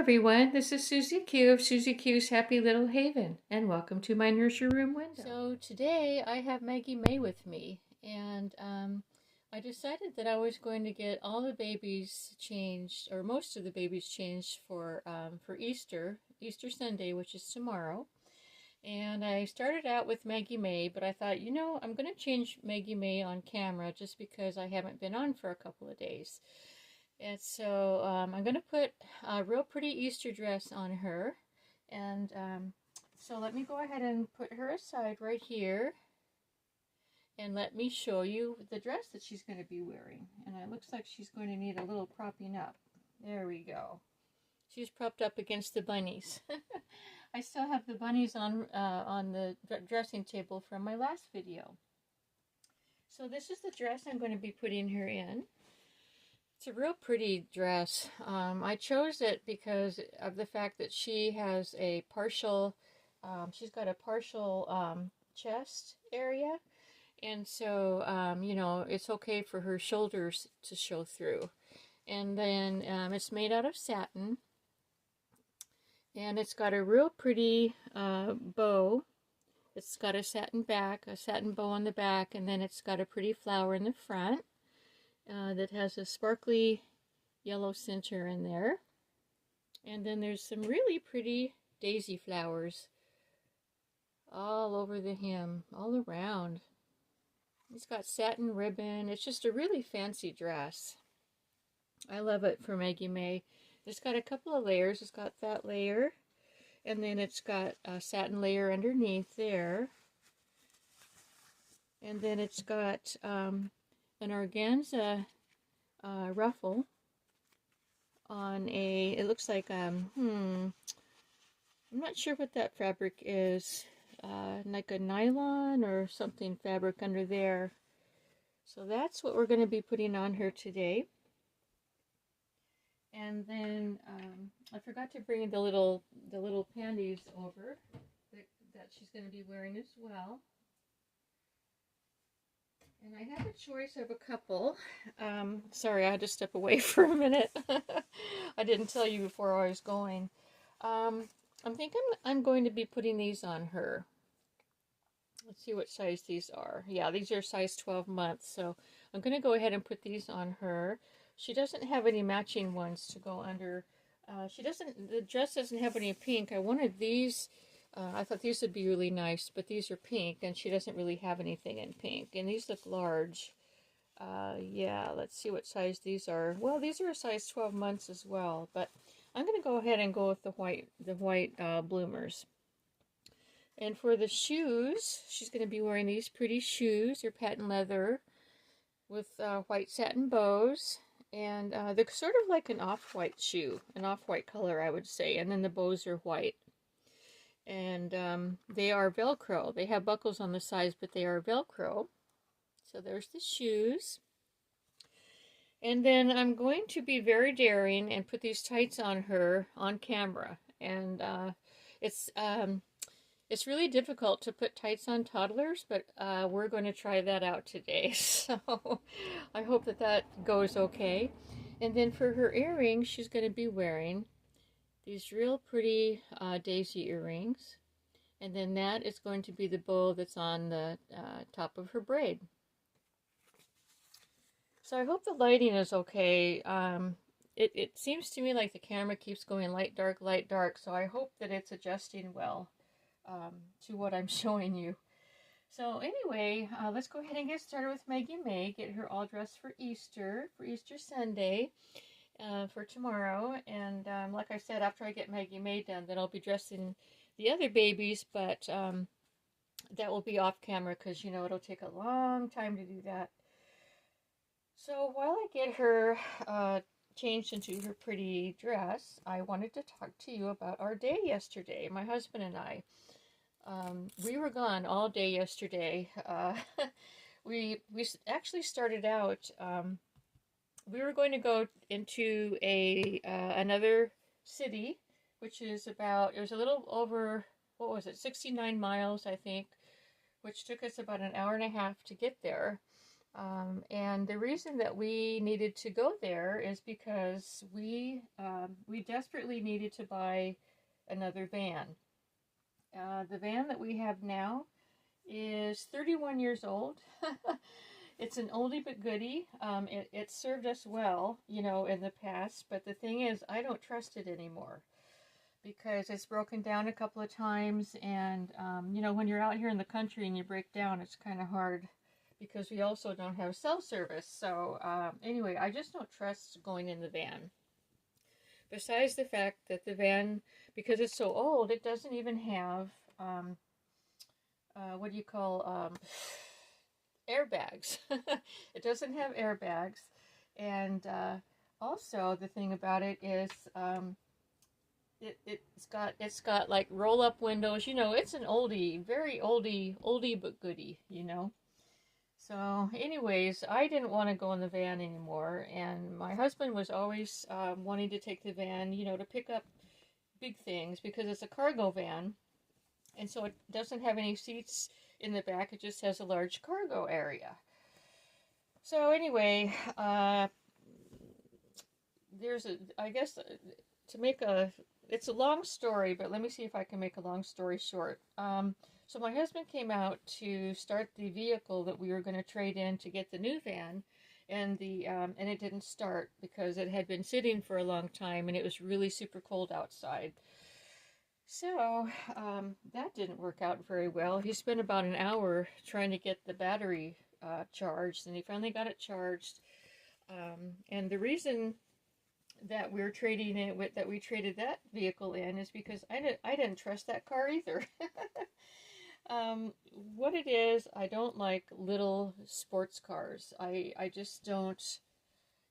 everyone, this is Susie Q of Susie Q's Happy Little Haven, and welcome to my nursery room window. So today I have Maggie Mae with me, and I decided that I was going to get all the babies changed, or most of the babies changed for Easter Sunday, which is tomorrow. And I started out with Maggie Mae, but I thought, I'm going to change Maggie Mae on camera just because I haven't been on for a couple of days. And so I'm going to put a real pretty Easter dress on her. And so let me go ahead and put her aside right here. And let me show you the dress that she's going to be wearing. And it looks like she's going to need a little propping up. There we go. She's propped up against the bunnies. I still have the bunnies on the dressing table from my last video. So this is the dress I'm going to be putting her in. It's a real pretty dress. I chose it because of the fact that she has a partial, she's got a partial chest area. And so, it's okay for her shoulders to show through. And then it's made out of satin. And it's got a real pretty bow. It's got a satin bow on the back, and then it's got a pretty flower in the front. That has a sparkly yellow center in there. And then there's some really pretty daisy flowers all over the hem, all around. It's got satin ribbon. It's just a really fancy dress. I love it for Maggie Mae. It's got a couple of layers. It's got that layer, and then it's got a satin layer underneath there. And then it's got an organza ruffle on it looks like, I'm not sure what that fabric is, like a nylon or something fabric under there. So that's what we're going to be putting on her today. And then I forgot to bring the little panties over that she's going to be wearing as well. And I have a choice of a couple. Sorry, I had to step away for a minute. I didn't tell you before I was going. I'm thinking I'm going to be putting these on her. Let's see what size these are. Yeah, these are size 12 months. So I'm going to go ahead and put these on her. She doesn't have any matching ones to go under. The dress doesn't have any pink. I wanted these. I thought these would be really nice, but these are pink, and she doesn't really have anything in pink. And these look large. Yeah, let's see what size these are. Well, these are a size 12 months as well, but I'm going to go ahead and go with the white bloomers. And for the shoes, she's going to be wearing these pretty shoes. They're patent leather with white satin bows. And they're sort of like an off-white shoe, an off-white color, I would say. And then the bows are white. And they are Velcro. They have buckles on the sides, but they are Velcro. So there's the shoes. And then I'm going to be very daring and put these tights on her on camera. And it's really difficult to put tights on toddlers, but we're going to try that out today. So I hope that goes okay. And then for her earrings, she's going to be wearing these real pretty daisy earrings. And then that is going to be the bow that's on the top of her braid. So I hope the lighting is okay. It seems to me like the camera keeps going light, dark. So I hope that it's adjusting well to what I'm showing you. So anyway, let's go ahead and get started with Maggie Mae. Get her all dressed for Easter Sunday. For tomorrow, and like I said, after I get Maggie Mae done, then I'll be dressing the other babies, but that will be off camera because it'll take a long time to do that. So while I get her changed into her pretty dress, I wanted to talk to you about our day yesterday. My husband and I, we were gone all day yesterday. We actually started out. We were going to go into another city, which is it was a little over, 69 miles, I think, which took us about an hour and a half to get there. And the reason that we needed to go there is because we desperately needed to buy another van. The van that we have now is 31 years old. It's an oldie but goodie. It served us well, you know, in the past, but the thing is, I don't trust it anymore because it's broken down a couple of times, and you know, when you're out here in the country and you break down, it's kind of hard because we also don't have cell service. So anyway, I just don't trust going in the van. Besides the fact that the van, because it's so old, it doesn't even have what do you call airbags. It doesn't have airbags, and also the thing about it is it's got like roll up windows. You know, it's an oldie, very oldie but goodie. You know. So, anyways, I didn't want to go in the van anymore, and my husband was always wanting to take the van, you know, to pick up big things because it's a cargo van, and so it doesn't have any seats in the back. It just has a large cargo area. So anyway, I guess it's a long story, but let me see if I can make a long story short. So my husband came out to start the vehicle that we were going to trade in to get the new van, and and it didn't start because it had been sitting for a long time and it was really super cold outside. So that didn't work out very well. He spent about an hour trying to get the battery charged, and he finally got it charged. And the reason that we traded that vehicle in is because I didn't trust that car either. What it is, I don't like little sports cars. I just don't,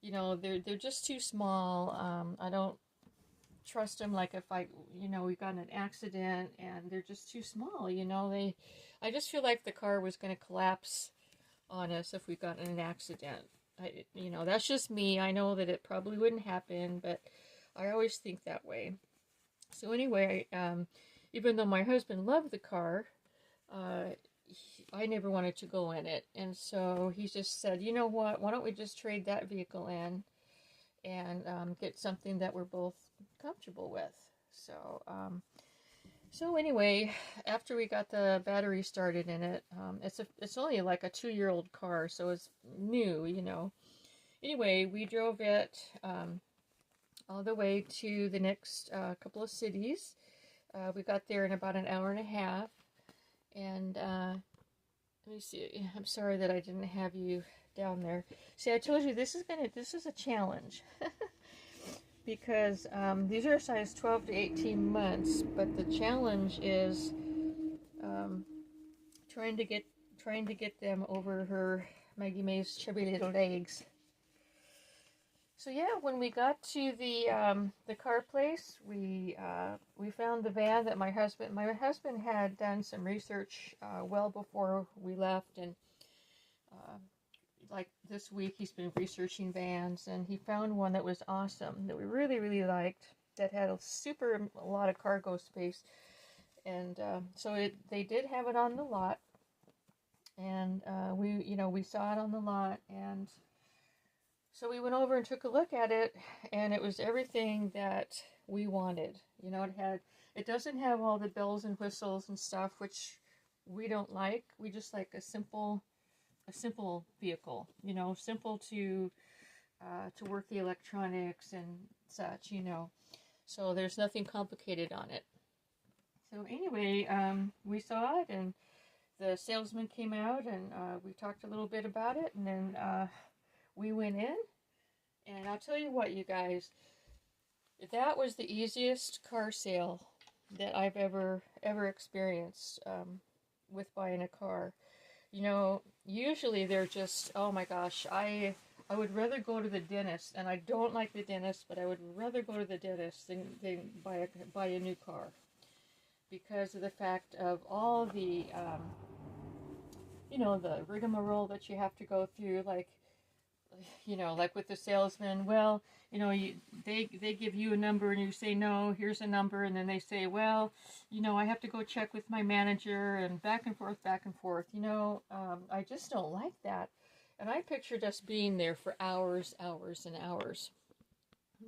you know, they're just too small. I don't trust them. Like if we got in an accident and they're just too small, you know, I just feel like the car was going to collapse on us if we got in an accident. You know, that's just me. I know that it probably wouldn't happen, but I always think that way. So anyway, even though my husband loved the car, I never wanted to go in it. And so he just said, you know what, why don't we just trade that vehicle in and get something that we're both comfortable with. So anyway, after we got the battery started in it, it's only like a 2-year-old car, so it's new, you know. Anyway, we drove it all the way to the next couple of cities. We got there in about an hour and a half, and let me see. I'm sorry that I didn't have you down there. See, I told you this is a challenge. Because these are a size 12 to 18 months, but the challenge is trying to get them over her Maggie Mae's chubby little legs. So yeah, when we got to the car place, we found the van that my husband had done some research well before we left, and like this week he's been researching vans, and he found one that was awesome, that we really liked, that had a lot of cargo space. And so they did have it on the lot, and we saw it on the lot, and so we went over and took a look at it, and it was everything that we wanted. You know, it doesn't have all the bells and whistles and stuff, which we don't like. We just like a simple vehicle, you know, simple to work the electronics and such, you know. So there's nothing complicated on it. So anyway, we saw it, and the salesman came out, and we talked a little bit about it, and then we went in, and I'll tell you what, you guys, that was the easiest car sale that I've ever experienced with buying a car. You know, usually they're just, oh my gosh, I would rather go to the dentist, and I don't like the dentist, but I would rather go to the dentist than buy a new car, because of the fact of all the, the rigmarole that you have to go through, like with the salesman. Well, they give you a number and you say, no, here's a number. And then they say, well, I have to go check with my manager, and back and forth. I just don't like that. And I pictured us being there for hours, hours, and hours.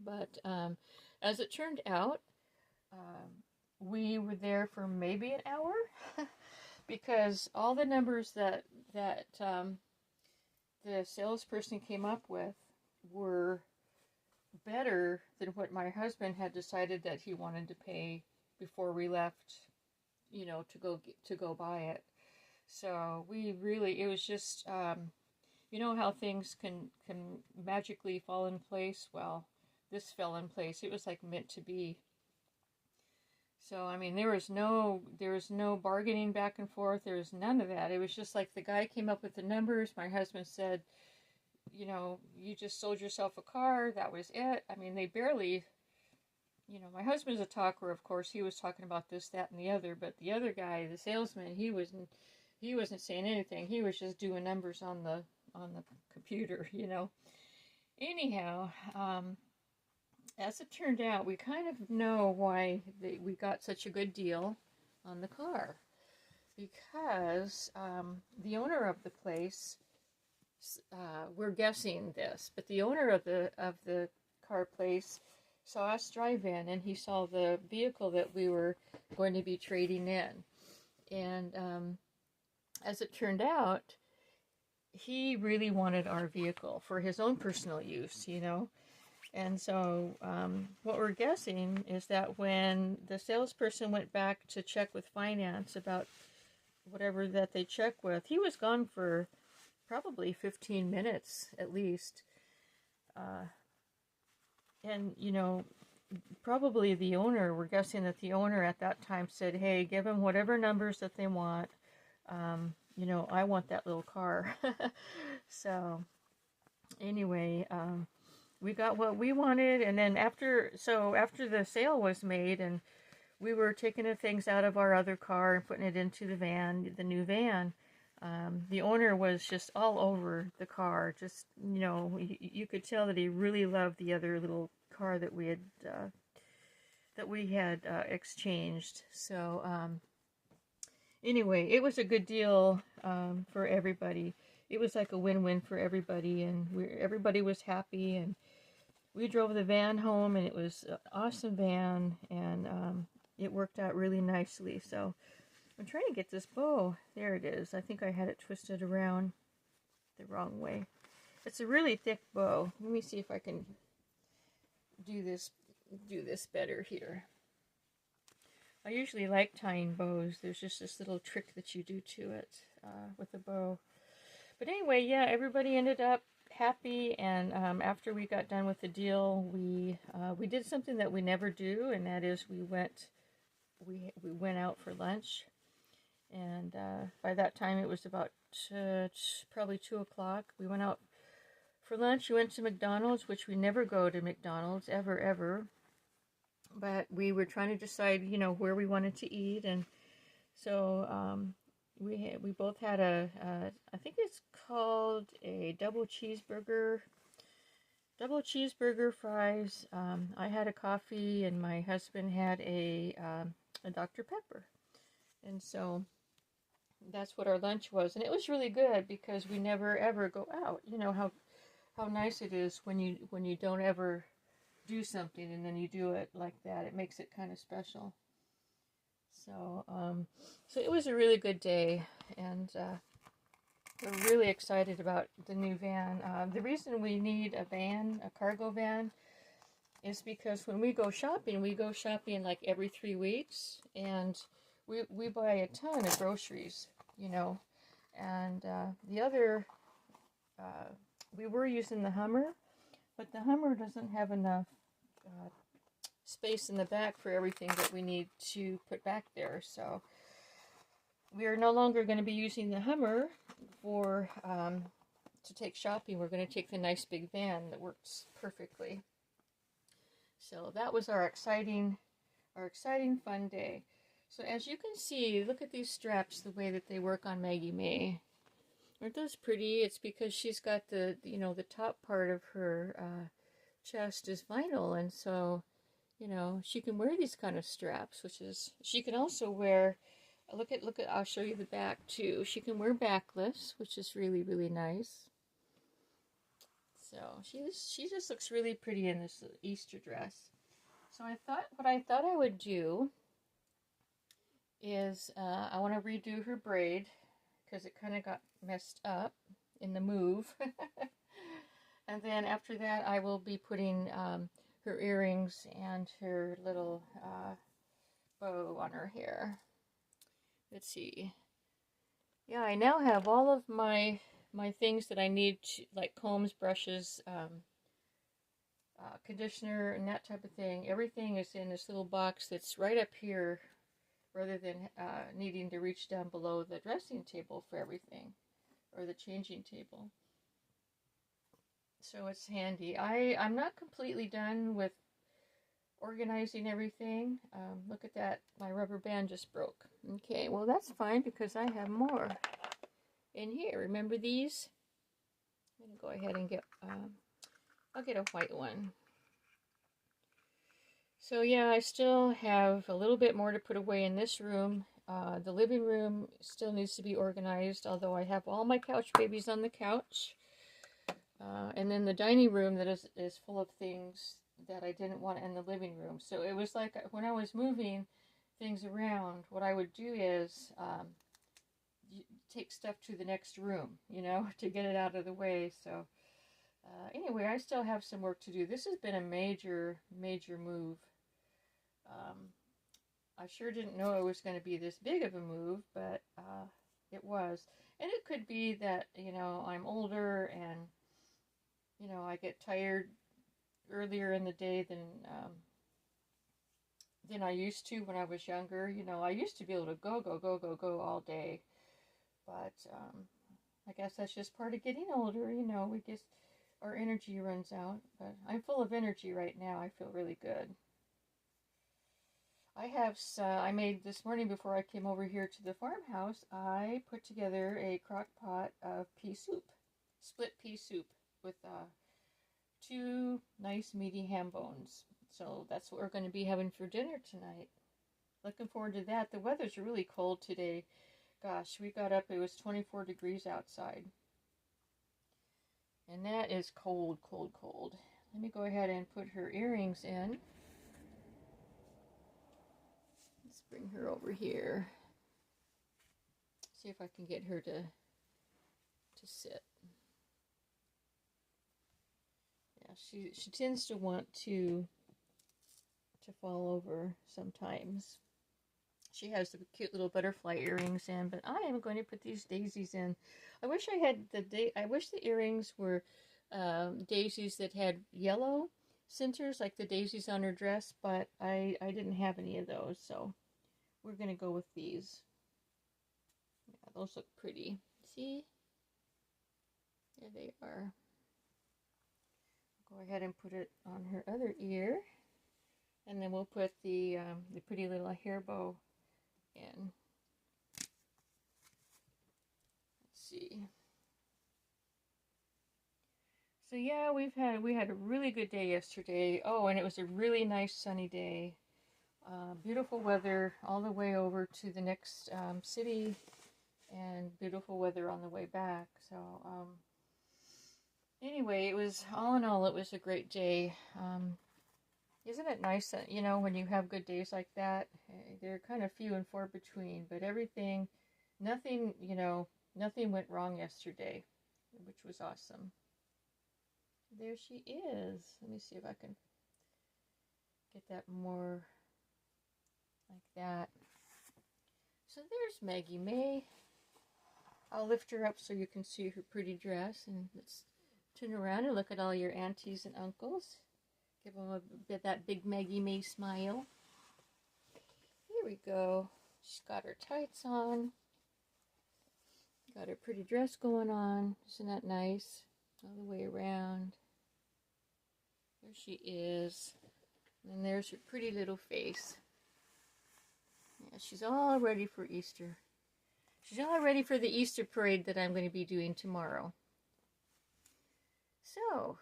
But as it turned out, we were there for maybe an hour because all the numbers that the salesperson came up with were better than what my husband had decided that he wanted to pay before we left, you know, to go buy it. So we really, it was just, you know how things can magically fall in place? Well, this fell in place. It was like meant to be. So, I mean, there was no bargaining back and forth. There was none of that. It was just like the guy came up with the numbers. My husband said, you know, you just sold yourself a car. That was it. I mean, they barely, you know, my husband's a talker, of course. He was talking about this, that, and the other. But the other guy, the salesman, he wasn't saying anything. He was just doing numbers on the computer, you know. Anyhow, as it turned out, we kind of know why we got such a good deal on the car. Because the owner of the place, we're guessing this, but the owner of the car place saw us drive in, and he saw the vehicle that we were going to be trading in. And as it turned out, he really wanted our vehicle for his own personal use, you know. And so what we're guessing is that when the salesperson went back to check with finance about whatever that they check with, he was gone for probably 15 minutes at least. And, you know, probably the owner, we're guessing that the owner at that time said, hey, give them whatever numbers that they want. You know, I want that little car. So anyway, we got what we wanted. And then after the sale was made and we were taking the things out of our other car and putting it into the new van, the owner was just all over the car. Just, you know, you could tell that he really loved the other little car that we had exchanged. So anyway, it was a good deal for everybody. It was like a win-win for everybody, and everybody was happy. And we drove the van home, and it was an awesome van, and it worked out really nicely. So I'm trying to get this bow. There it is. I think I had it twisted around the wrong way. It's a really thick bow. Let me see if I can do this better here. I usually like tying bows. There's just this little trick that you do to it with a bow. But anyway, yeah, everybody ended up happy, and after we got done with the deal, we did something that we never do, and that is we went out for lunch. And by that time it was about probably 2 o'clock. We went out for lunch. We went to McDonald's, which we never go to McDonald's ever. But we were trying to decide, you know, where we wanted to eat, and so we both had I think it's called a double cheeseburger, fries. I had a coffee, and my husband had a Dr. Pepper, and so that's what our lunch was, and it was really good because we never ever go out. You know how nice it is when you don't ever do something and then you do it like that. It makes it kind of special. So so it was a really good day, and we're really excited about the new van. The reason we need a cargo van, is because when we go shopping like every 3 weeks, and we buy a ton of groceries, you know. And the other, we were using the Hummer, but the Hummer doesn't have enough space in the back for everything that we need to put back there. So we are no longer going to be using the Hummer for to take shopping. We're going to take the nice big van that works perfectly. So that was our exciting fun day. So as you can see, look at these straps, the way that they work on Maggie Mae. Aren't those pretty? It's because she's got the top part of her chest is vinyl, and so, you know, she can wear these kind of straps, which is, she can also wear, look at, I'll show you the back too. She can wear backless, which is really, really nice. So she just looks really pretty in this Easter dress. So what I thought I would do is I want to redo her braid because it kind of got messed up in the move. And then after that, I will be putting her earrings and her little bow on her hair. Let's see. Yeah, I now have all of my things that I need, like combs, brushes, conditioner, and that type of thing. Everything is in this little box that's right up here, rather than needing to reach down below the dressing table for everything, or the changing table. So it's handy. I'm not completely done with organizing everything. Look at that, my rubber band just broke. Okay, well that's fine because I have more in here. Remember these? I'm going to go ahead and get, I'll get a white one. So yeah, I still have a little bit more to put away in this room. The living room still needs to be organized, although I have all my couch babies on the couch. And then the dining room that is full of things that I didn't want in the living room. So it was like when I was moving things around, what I would do is take stuff to the next room, you know, to get it out of the way. So anyway, I still have some work to do. This has been a major move. I sure didn't know it was going to be this big of a move, but it was. And it could be that, you know, I'm older and, you know, I get tired earlier in the day than I used to when I was younger. You know, I used to be able to go all day. But I guess that's just part of getting older, you know, our energy runs out. But I'm full of energy right now. I feel really good. I made this morning before I came over here to the farmhouse, I put together a crock pot of pea soup, split pea soup with 2 nice meaty ham bones. So that's what we're going to be having for dinner tonight. Looking forward to that. The weather's really cold today. Gosh, we got up, it was 24 degrees outside. And that is cold, cold, cold. Let me go ahead and put her earrings in. Let's bring her over here. See if I can get her to sit. Yeah, she tends to want to fall over sometimes. She has the cute little butterfly earrings in, but I am going to put these daisies in. I wish I had I wish the earrings were daisies that had yellow centers, like the daisies on her dress, but I didn't have any of those, so we're going to go with these. Yeah, those look pretty. See? There they are. Go ahead and put it on her other ear, and then we'll put the pretty little hair bow in. Let's see. So yeah, we had a really good day yesterday. Oh, and it was a really nice sunny day. Beautiful weather all the way over to the next city, and beautiful weather on the way back. So anyway, it was, all in all, it was a great day. Isn't it nice that, you know, when you have good days like that, they're kind of few and far between, but nothing went wrong yesterday, which was awesome. There she is. Let me see if I can get that more like that. So there's Maggie Mae. I'll lift her up so you can see her pretty dress, and let's turn around and look at all your aunties and uncles. Give them that big Maggie Mae smile. Here we go. She's got her tights on. Got her pretty dress going on. Isn't that nice? All the way around. There she is. And there's her pretty little face. Yeah, she's all ready for Easter. She's all ready for the Easter parade that I'm going to be doing tomorrow. So,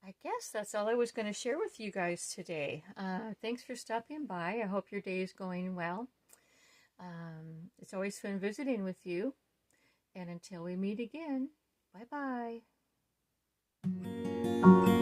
I guess that's all I was going to share with you guys today. Thanks for stopping by. I hope your day is going well. It's always fun visiting with you. And until we meet again, bye-bye. Bye.